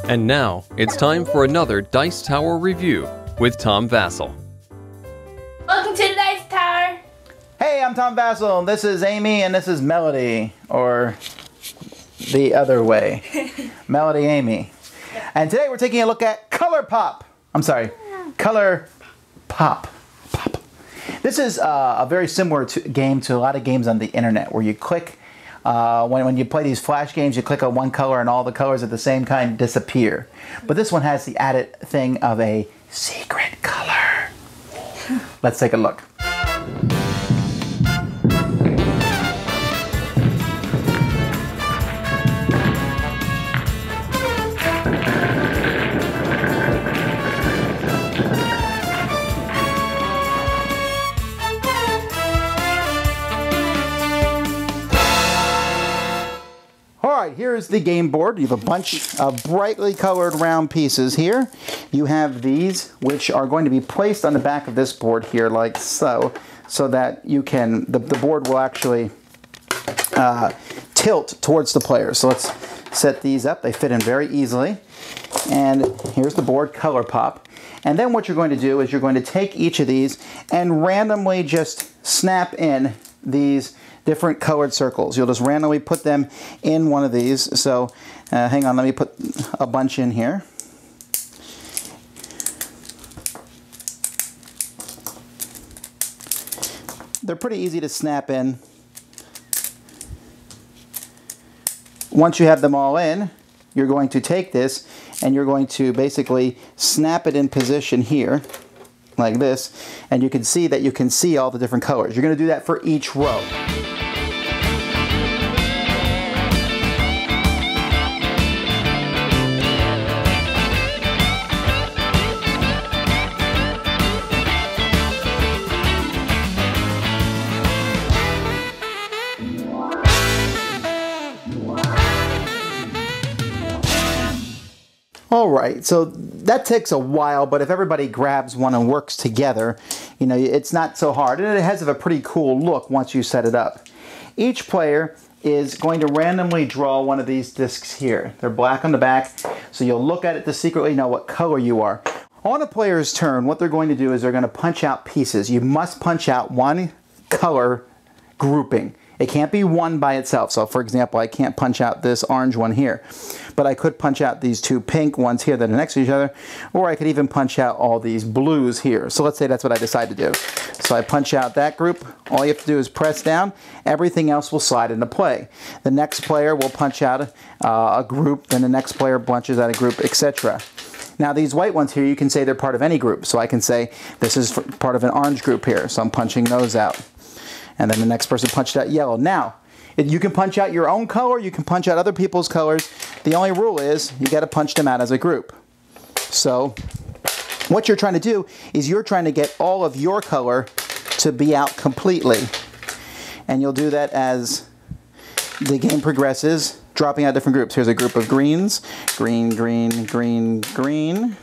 And now, it's time for another Dice Tower review with Tom Vasel. Welcome to the Dice Tower! Hey, I'm Tom Vasel, this is Amy, and this is Melody, or the other way. Melody Amy. And today we're taking a look at Colorpop. I'm sorry, Colorpop. This is a very similar game to a lot of games on the internet where you click, when you play these flash games, you click on one color and all the colors of the same kind disappear. But this one has the added thing of a secret color. Let's take a look. Alright, here's the game board. You have a bunch of brightly colored round pieces here. You have these, which are going to be placed on the back of this board here, like so that you can, the board will actually tilt towards the player. So let's set these up. They fit in very easily. And here's the board, Colorpop. And then what you're going to do is you're going to take each of these and randomly just snap in these different colored circles. You'll just randomly put them in one of these. So hang on, let me put a bunch in here. They're pretty easy to snap in. Once you have them all in, you're going to take this and you're going to basically snap it in position here like this, and you can see that you can see all the different colors. You're going to do that for each row. Alright, so that takes a while, but if everybody grabs one and works together, you know, it's not so hard. And it has a pretty cool look once you set it up. Each player is going to randomly draw one of these discs here. They're black on the back, so you'll look at it to secretly know what color you are. On a player's turn, what they're going to do is they're going to punch out pieces. You must punch out one color grouping. It can't be one by itself. So for example, I can't punch out this orange one here, but I could punch out these two pink ones here that are next to each other, or I could even punch out all these blues here. So let's say that's what I decide to do. So I punch out that group. All you have to do is press down. Everything else will slide into play. The next player will punch out a group, then the next player punches out a group, etc. Now these white ones here, you can say they're part of any group. So I can say this is part of an orange group here. So I'm punching those out. And then the next person punched out yellow. Now, you can punch out your own color, you can punch out other people's colors. The only rule is you got to punch them out as a group. So what you're trying to do is you're trying to get all of your color to be out completely. And you'll do that as the game progresses, dropping out different groups. Here's a group of greens. Green, green, green, green.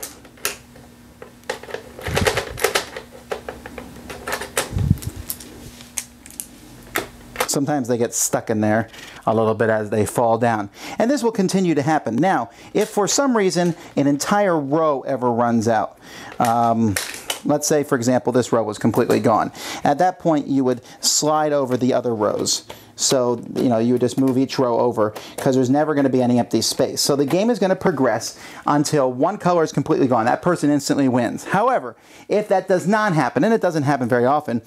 Sometimes they get stuck in there a little bit as they fall down. And this will continue to happen. Now, if for some reason an entire row ever runs out, let's say, for example, this row was completely gone. At that point, you would slide over the other rows. So, you know, you would just move each row over because there's never going to be any empty space. So the game is going to progress until one color is completely gone. That person instantly wins. However, if that does not happen, and it doesn't happen very often,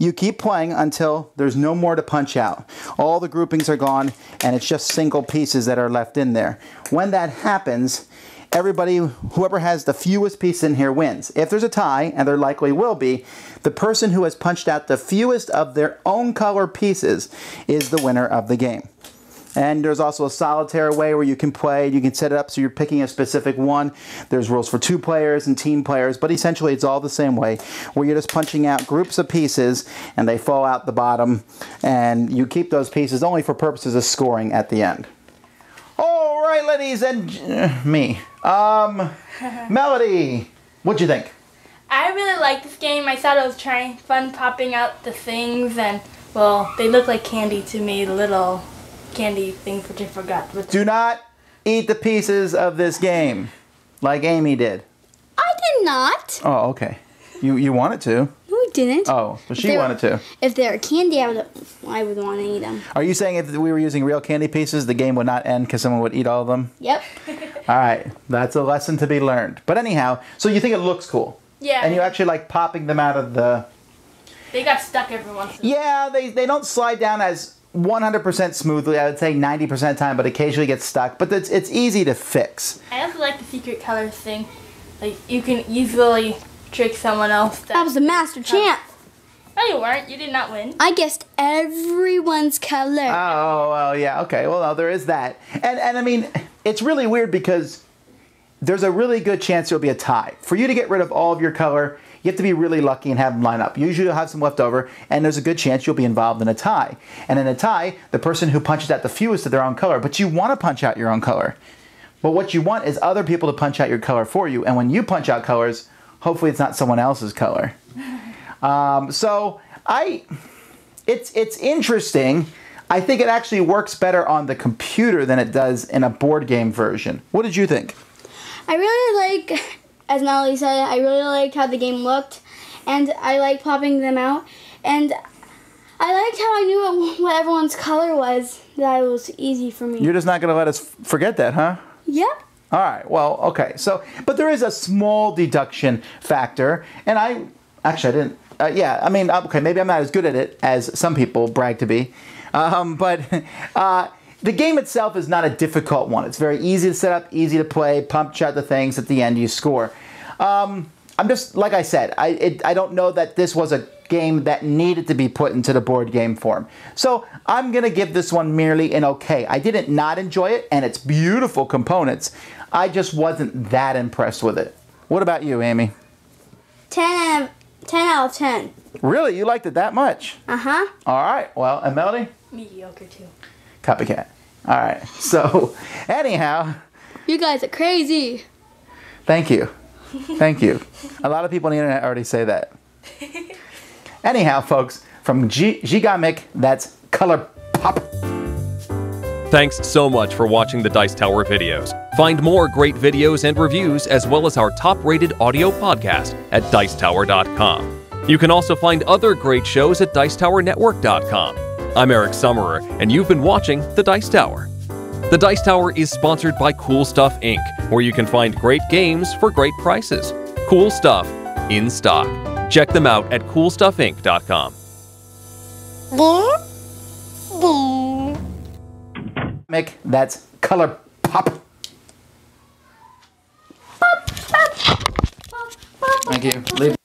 you keep playing until there's no more to punch out. All the groupings are gone and it's just single pieces that are left in there. When that happens, everybody, whoever has the fewest pieces in here wins. If there's a tie, and there likely will be, the person who has punched out the fewest of their own color pieces is the winner of the game. And there's also a solitaire way where you can play. You can set it up so you're picking a specific one. There's rules for 2 players and team players, but essentially it's all the same way, where you're just punching out groups of pieces and they fall out the bottom, and you keep those pieces only for purposes of scoring at the end. All right, ladies and Melody, what'd you think? I really like this game. I thought it was fun popping out the things, and well, they look like candy to me, the little candy things which I forgot. Do not eat the pieces of this game, like Amy did? I did not. Oh, okay. You wanted to. No, I didn't. Oh, but she wanted to. If they were candy, I would want to eat them. Are you saying if we were using real candy pieces, the game would not end because someone would eat all of them? Yep. All right. That's a lesson to be learned. But anyhow, so you think it looks cool? Yeah. And you actually like popping them out of the... They got stuck every once in a while. Yeah, they don't slide down as 100% smoothly. I would say 90% of the time, but occasionally get stuck. But it's easy to fix. I also like the secret colors thing. Like, you can easily trick someone else. I was the master champ. No, you weren't. You did not win. I guessed everyone's color. Oh, well, yeah, okay. Well, no, there is that. And I mean, it's really weird because there's a really good chance there'll be a tie. For you to get rid of all of your color, you have to be really lucky and have them line up. Usually you'll have some left over, and there's a good chance you'll be involved in a tie. And in a tie, the person who punches out the fewest of their own color, but you want to punch out your own color. But what you want is other people to punch out your color for you. And when you punch out colors, hopefully it's not someone else's color. It's interesting. I think it actually works better on the computer than it does in a board game version. What did you think? I really like, as Melody said, I really liked how the game looked, and I like popping them out, and I liked how I knew what everyone's color was. That was easy for me. You're just not going to let us forget that, huh? Yep. All right, well, okay. So, but there is a small deduction factor, and I didn't, yeah, I mean, okay, maybe I'm not as good at it as some people brag to be, but the game itself is not a difficult one. It's very easy to set up, easy to play, punch out the things, at the end you score. I'm just, like I said, I don't know that this was a game that needed to be put into the board game form. So I'm going to give this one merely an okay. I didn't not enjoy it, and it's beautiful components. I just wasn't that impressed with it. What about you, Amy? 10 out of 10. Really? You liked it that much? Uh-huh. All right. Well, and Melody? Mediocre, too. Copycat. All right. So, anyhow. You guys are crazy. Thank you. Thank you. A lot of people on the internet already say that. Anyhow, folks, from Gigamic, that's Colorpop. Thanks so much for watching the Dice Tower videos. Find more great videos and reviews, as well as our top-rated audio podcast at Dicetower.com. You can also find other great shows at Dicetowernetwork.com. I'm Eric Summerer, and you've been watching The Dice Tower. The Dice Tower is sponsored by Cool Stuff Inc., where you can find great games for great prices. Cool stuff in stock. Check them out at CoolStuffInc.com. That's Colorpop. Thank you. Leave.